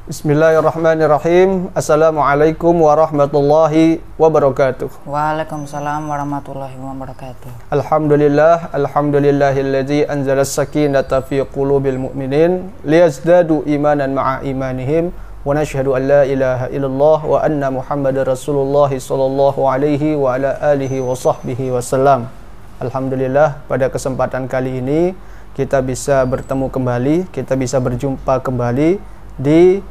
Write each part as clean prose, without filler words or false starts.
Bismillahirrahmanirrahim. Assalamualaikum warahmatullahi wabarakatuh. Waalaikumsalam warahmatullahi wabarakatuh. Alhamdulillahilladzi anzala as-sakinata fi qulubil mu'minin liyazdadu imanan ma'a imanihim wa nashhadu an la ilaha illallah wa anna Muhammadar Rasulullah sallallahu alaihi wa ala alihi wa sahbihi wasallam. Alhamdulillah, pada kesempatan kali ini kita bisa bertemu kembali, kita bisa berjumpa kembali di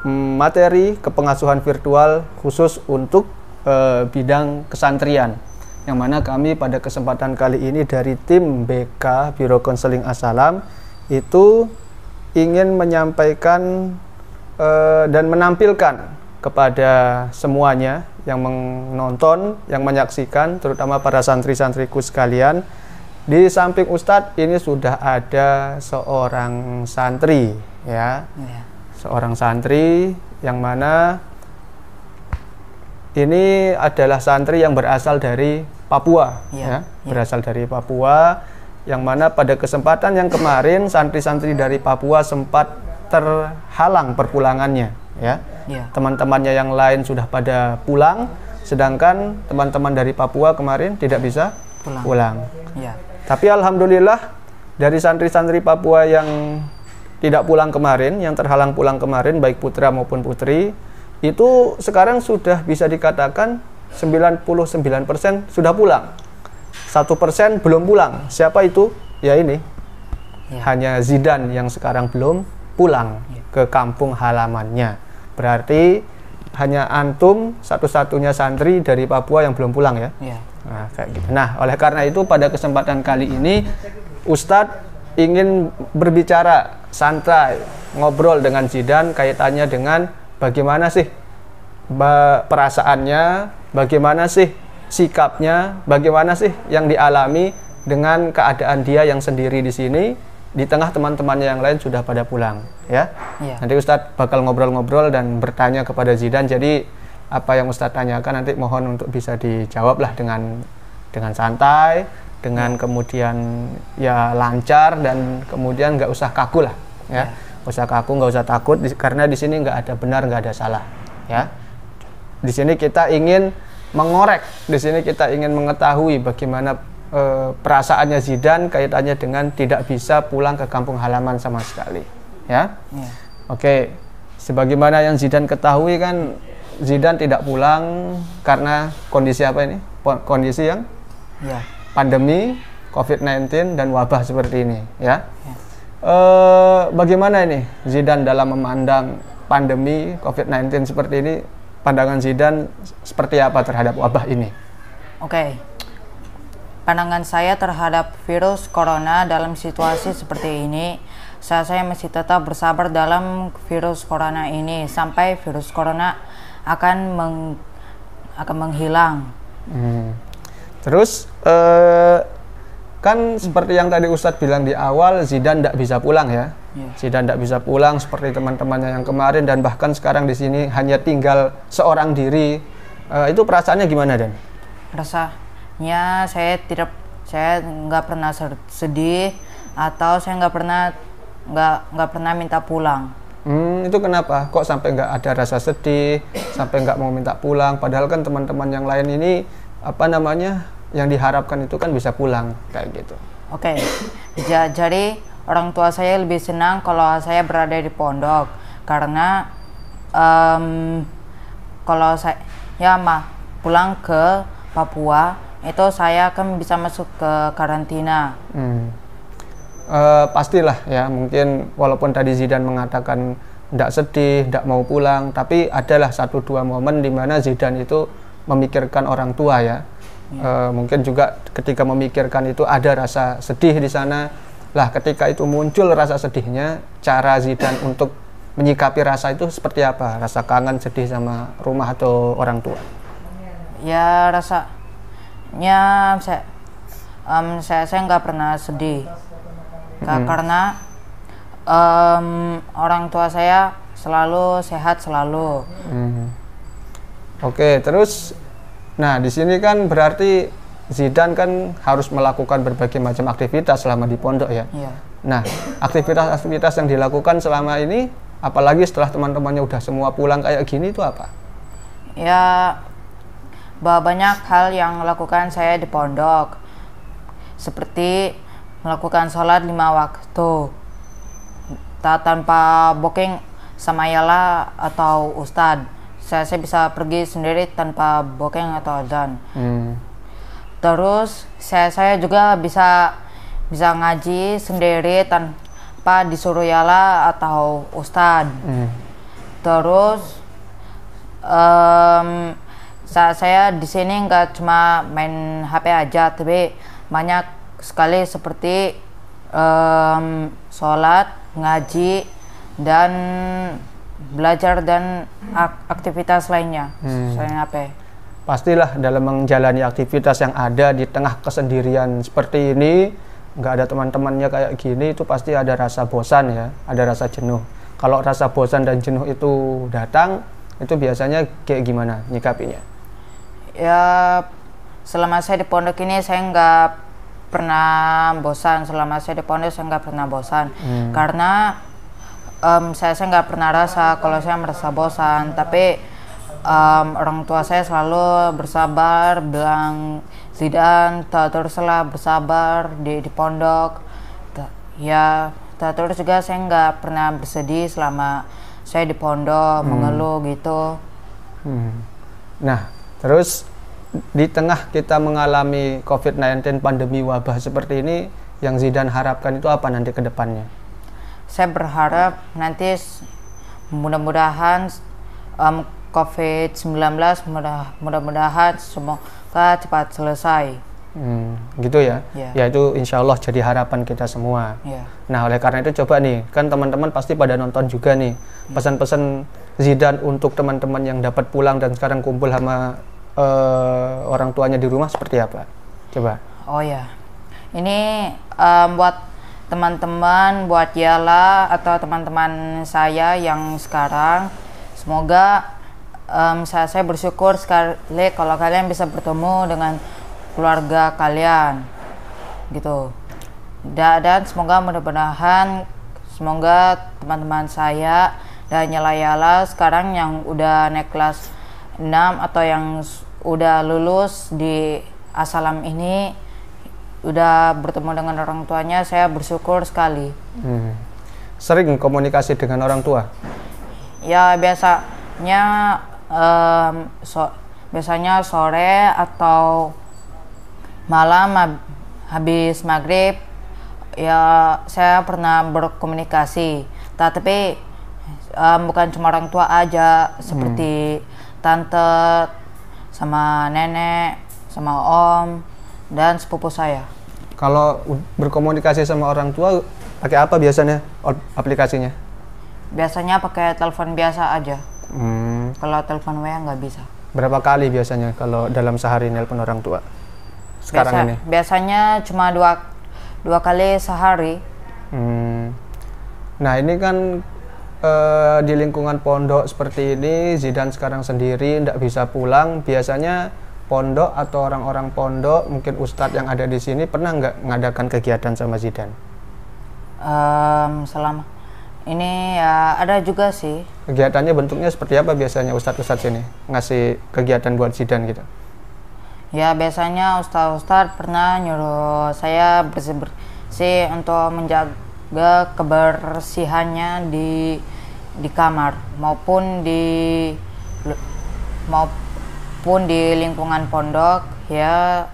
materi kepengasuhan virtual khusus untuk bidang kesantrian, yang mana kami pada kesempatan kali ini dari tim BK Biro Konseling As-Salam itu ingin menyampaikan dan menampilkan kepada semuanya yang menonton, yang menyaksikan, terutama para santri-santriku sekalian. Di samping Ustadz ini sudah ada seorang santri, ya. Seorang santri yang mana ini adalah santri yang berasal dari Papua, berasal dari Papua, yang mana pada kesempatan yang kemarin santri-santri dari Papua sempat terhalang perpulangannya, teman-temannya yang lain sudah pada pulang, sedangkan teman-teman dari Papua kemarin tidak bisa pulang. Tapi alhamdulillah dari santri-santri Papua yang tidak pulang kemarin, yang terhalang pulang kemarin, baik putra maupun putri, itu sekarang sudah bisa dikatakan 99% sudah pulang. 1% belum pulang. Siapa itu? Ya ini. Hanya Zidan yang sekarang belum pulang ke kampung halamannya. Berarti hanya antum satu-satunya santri dari Papua yang belum pulang, ya. Nah, kayak gitu. Nah, oleh karena itu pada kesempatan kali ini Ustadz ingin berbicara santai, ngobrol dengan Zidan kaitannya dengan bagaimana sih perasaannya, bagaimana sih sikapnya, bagaimana sih yang dialami dengan keadaan dia yang sendiri di sini di tengah teman-temannya yang lain sudah pada pulang, ya. Nanti Ustadz bakal ngobrol-ngobrol dan bertanya kepada Zidan. Jadi apa yang Ustadz tanyakan nanti mohon untuk bisa dijawab lah dengan santai, dengan kemudian ya lancar, dan kemudian nggak usah kaku lah, ya. Nggak usah kaku, nggak usah takut, karena di sini nggak ada benar, nggak ada salah, ya. Di sini kita ingin mengorek, di sini kita ingin mengetahui bagaimana perasaannya Zidan kaitannya dengan tidak bisa pulang ke kampung halaman sama sekali, ya. Oke, sebagaimana yang Zidan ketahui kan, Zidan tidak pulang karena kondisi apa ini? Kondisi yang pandemi COVID-19 dan wabah seperti ini, ya. Bagaimana ini Zidan dalam memandang pandemi COVID-19 seperti ini? Pandangan Zidan seperti apa terhadap wabah ini? Pandangan saya terhadap virus corona dalam situasi seperti ini, saya masih tetap bersabar dalam virus corona ini sampai virus corona akan menghilang. Terus kan seperti yang tadi Ustadz bilang di awal, Zidan tidak bisa pulang, ya. Zidan tidak bisa pulang seperti teman-temannya yang kemarin, dan bahkan sekarang di sini hanya tinggal seorang diri. Itu perasaannya gimana, Dan? Rasanya saya nggak pernah sedih, atau saya nggak pernah minta pulang. Itu kenapa? Kok sampai nggak ada rasa sedih, sampai nggak mau minta pulang? Padahal kan teman-teman yang lain ini yang diharapkan itu kan bisa pulang, kayak gitu. Jadi orang tua saya lebih senang kalau saya berada di pondok, karena kalau saya pulang ke Papua itu saya akan bisa masuk ke karantina. Pastilah, ya. Mungkin walaupun tadi Zidan mengatakan tidak sedih, tidak mau pulang, tapi adalah 1-2 momen di mana Zidan itu memikirkan orang tua, ya. Mungkin juga ketika memikirkan itu ada rasa sedih di sana. Lah, ketika itu muncul rasa sedihnya, cara Zidan untuk menyikapi rasa itu seperti apa? Rasa kangen, sedih sama rumah atau orang tua? Ya, rasanya saya nggak pernah sedih, karena orang tua saya selalu sehat selalu. Terus, nah di sini kan berarti Zidan kan harus melakukan berbagai macam aktivitas selama di pondok, ya. Nah, aktivitas-aktivitas yang dilakukan selama ini apalagi setelah teman-temannya udah semua pulang kayak gini itu apa? Ya, banyak hal yang lakukan saya di pondok, seperti melakukan sholat 5 waktu tanpa booking sama yala atau ustadz. Saya bisa pergi sendiri tanpa booking atau azan. Terus saya juga bisa ngaji sendiri tanpa disuruh yala atau ustadz. Terus saya di sini nggak cuma main HP aja, tapi banyak sekali seperti sholat, ngaji, dan belajar dan aktivitas lainnya selain HP. Pastilah dalam menjalani aktivitas yang ada di tengah kesendirian seperti ini, nggak ada teman-temannya kayak gini, itu pasti ada rasa bosan ya, ada rasa jenuh. Kalau rasa bosan dan jenuh itu datang, itu biasanya kayak gimana nyikapinya? Ya, selama saya di pondok ini saya nggak pernah bosan. Selama saya di pondok saya nggak pernah bosan, karena saya nggak pernah rasa kalau saya merasa bosan. Tapi orang tua saya selalu bersabar, bilang Zidan teruslah bersabar di pondok. Ya, terus juga saya nggak pernah bersedih selama saya di pondok, mengeluh gitu. Nah, terus di tengah kita mengalami COVID-19 pandemi wabah seperti ini, yang Zidan harapkan itu apa nanti ke depannya? Saya berharap nanti mudah-mudahan COVID-19 mudah-mudahan semoga cepat selesai. Gitu ya? Ya itu insya Allah jadi harapan kita semua. Nah oleh karena itu coba nih, kan teman-teman pasti pada nonton juga nih, pesan-pesan Zidan untuk teman-teman yang dapat pulang dan sekarang kumpul sama orang tuanya di rumah seperti apa? Coba. Oh ya, ini buat teman-teman, buat Yala atau teman-teman saya yang sekarang, semoga saya bersyukur sekali kalau kalian bisa bertemu dengan keluarga kalian gitu. Dan semoga mudah-mudahan semoga teman-teman saya dan Yala sekarang yang udah naik kelas 6 atau yang udah lulus di Asalam ini udah bertemu dengan orang tuanya, saya bersyukur sekali. Sering komunikasi dengan orang tua? Ya biasanya biasanya sore atau malam habis maghrib ya saya pernah berkomunikasi. Tapi bukan cuma orang tua aja, seperti tante, sama nenek, sama om, dan sepupu saya. Kalau berkomunikasi sama orang tua pakai apa biasanya aplikasinya? Biasanya pakai telepon biasa aja. Kalau telepon WA nggak bisa. Berapa kali biasanya kalau dalam sehari nelpon orang tua sekarang ini? Biasanya cuma dua kali sehari. Nah ini kan di lingkungan pondok seperti ini, Zidan sekarang sendiri tidak bisa pulang. Biasanya pondok atau orang-orang pondok, mungkin ustadz yang ada di sini pernah nggak mengadakan kegiatan sama Zidan? Selama ini ya ada juga sih. Kegiatannya bentuknya seperti apa biasanya ustadz-ustadz sini ngasih kegiatan buat Zidan gitu? Ya biasanya ustadz pernah nyuruh saya bersih-bersih untuk menjaga kebersihannya di kamar maupun di lingkungan pondok. Ya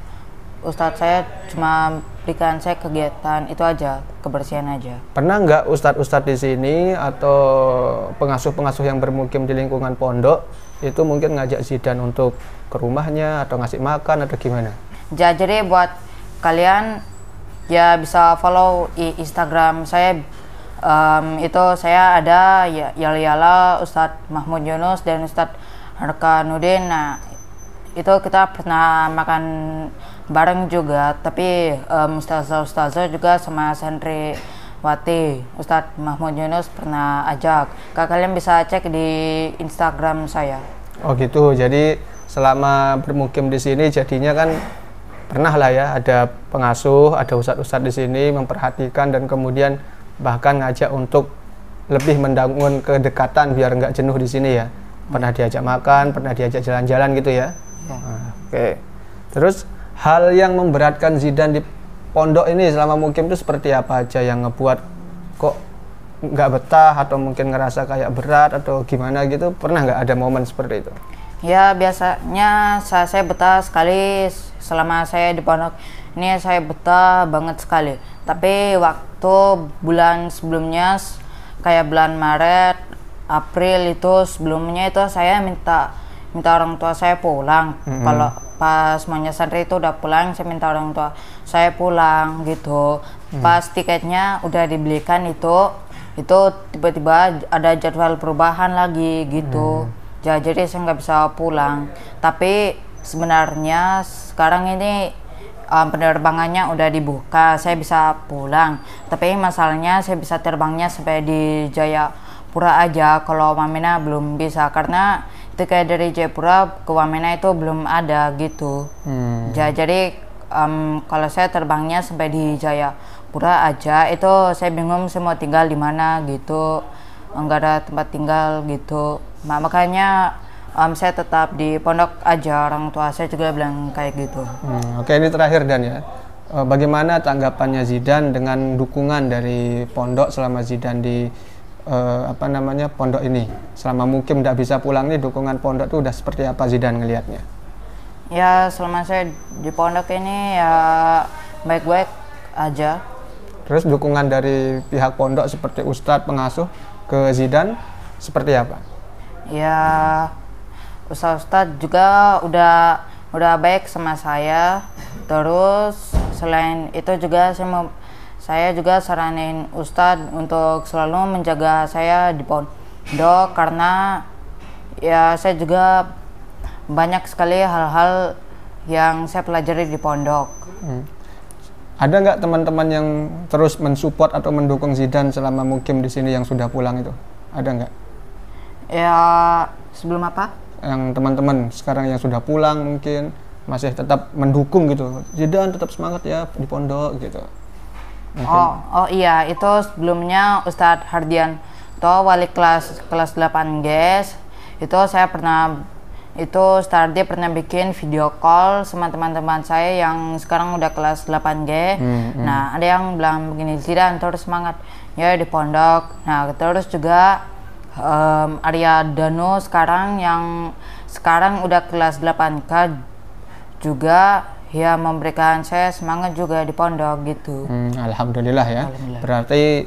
ustadz saya cuma berikan saya kegiatan itu aja, kebersihan aja. Pernah nggak ustadz-ustadz di sini atau pengasuh-pengasuh yang bermukim di lingkungan pondok itu mungkin ngajak Zidan untuk ke rumahnya atau ngasih makan atau gimana? Jadi buat kalian ya bisa follow Instagram saya. Itu saya ada Yala Ustadz Mahmud Yunus dan Ustadz Harkanuddin. Nah itu kita pernah makan bareng juga, tapi ustazah juga sama santriwati Ustadz Mahmud Yunus pernah ajak. Kalian bisa cek di Instagram saya. Oh gitu, jadi selama bermukim di sini jadinya kan pernah lah ya ada pengasuh, ada ustadz-ustadz di sini memperhatikan dan kemudian bahkan ngajak untuk lebih mendangun kedekatan biar nggak jenuh di sini ya. Pernah diajak makan, pernah diajak jalan-jalan gitu ya. Oke. Terus hal yang memberatkan Zidan di pondok ini selama mukim itu seperti apa aja yang ngebuat kok nggak betah atau mungkin ngerasa kayak berat atau gimana gitu? Pernah nggak ada momen seperti itu? Ya biasanya saya betah sekali selama saya di pondok ini, saya betah banget sekali. Tapi waktu bulan sebelumnya kayak bulan Maret, April itu sebelumnya itu saya minta orang tua saya pulang. Kalau pas semuanya santri itu udah pulang, saya minta orang tua saya pulang gitu. Pas tiketnya udah dibelikan itu tiba-tiba ada jadwal perubahan lagi gitu. Jadi saya nggak bisa pulang. Tapi sebenarnya sekarang ini penerbangannya udah dibuka, saya bisa pulang. Tapi masalahnya saya bisa terbangnya sampai di Jayapura aja. Kalau Wamena belum bisa karena kayak dari Jayapura ke Wamena itu belum ada gitu. Jadi kalau saya terbangnya sampai di Jayapura aja, itu saya bingung saya mau tinggal di mana gitu, nggak ada tempat tinggal gitu. Makanya saya tetap di pondok aja, orang tua saya juga bilang kayak gitu. Oke, ini terakhir Dan ya. Bagaimana tanggapannya Zidan dengan dukungan dari pondok selama Zidan di pondok ini? Selama mukim tidak bisa pulang nih, dukungan pondok tuh udah seperti apa Zidan ngelihatnya? Ya selama saya di pondok ini ya baik-baik aja. Terus dukungan dari pihak pondok seperti Ustadz pengasuh ke Zidan seperti apa? Ya Ustadz juga udah baik sama saya. Terus selain itu juga saya juga saranin Ustadz untuk selalu menjaga saya di pondok karena ya saya juga banyak sekali hal-hal yang saya pelajari di pondok. Ada nggak teman-teman yang terus mensupport atau mendukung Zidan selama mukim di sini yang sudah pulang itu? Ada nggak? Ya sebelum apa? Yang teman-teman sekarang yang sudah pulang mungkin masih tetap mendukung gitu. Zidan tetap semangat ya di pondok gitu. Oh iya, itu sebelumnya Ustadz Hardianto wali kelas 8 guys. Itu saya pernah Ustadz dia pernah bikin video call sama teman-teman saya yang sekarang udah kelas 8G. Nah, ada yang bilang begini, Zidan terus semangat ya di pondok. Nah, terus juga Arya Danu yang sekarang udah kelas 8K juga ya memberikan saya semangat juga di pondok gitu. Alhamdulillah ya. Alhamdulillah. Berarti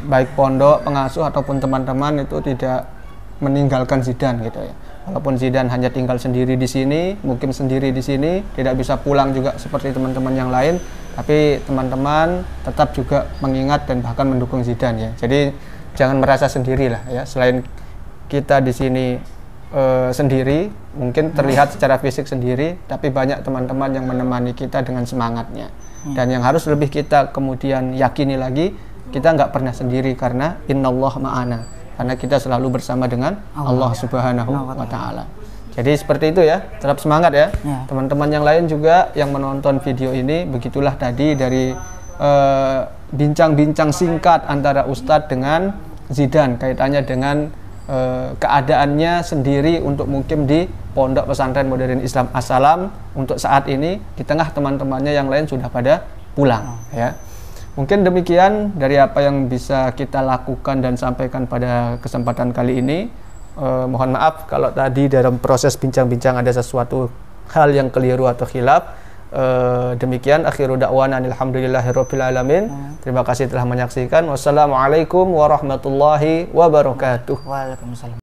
baik pondok, pengasuh ataupun teman-teman itu tidak meninggalkan Zidan gitu ya. Walaupun Zidan hanya tinggal sendiri di sini, mukim sendiri di sini, tidak bisa pulang juga seperti teman-teman yang lain, tapi teman-teman tetap juga mengingat dan bahkan mendukung Zidan ya. Jadi jangan merasa sendiri lah ya. Selain kita di sini sendiri, mungkin terlihat secara fisik sendiri, tapi banyak teman-teman yang menemani kita dengan semangatnya. Dan yang harus lebih kita kemudian yakini lagi, kita nggak pernah sendiri karena innallah ma'ana. Karena kita selalu bersama dengan Allah Subhanahu wa Ta'ala. Jadi seperti itu ya, tetap semangat ya. Teman-teman yang lain juga yang menonton video ini, begitulah tadi dari bincang-bincang singkat antara Ustadz dengan Zidan, kaitannya dengan keadaannya sendiri untuk mukim di Pondok Pesantren Modern Islam As-Salam untuk saat ini, di tengah teman-temannya yang lain sudah pada pulang ya. Mungkin demikian dari apa yang bisa kita lakukan dan sampaikan pada kesempatan kali ini. Mohon maaf kalau tadi dalam proses bincang-bincang ada sesuatu hal yang keliru atau khilaf. Demikian akhiru da'wana alhamdulillahirabbil alamin. Terima kasih telah menyaksikan. Wassalamualaikum warahmatullahi wabarakatuh. Waalaikumsalam.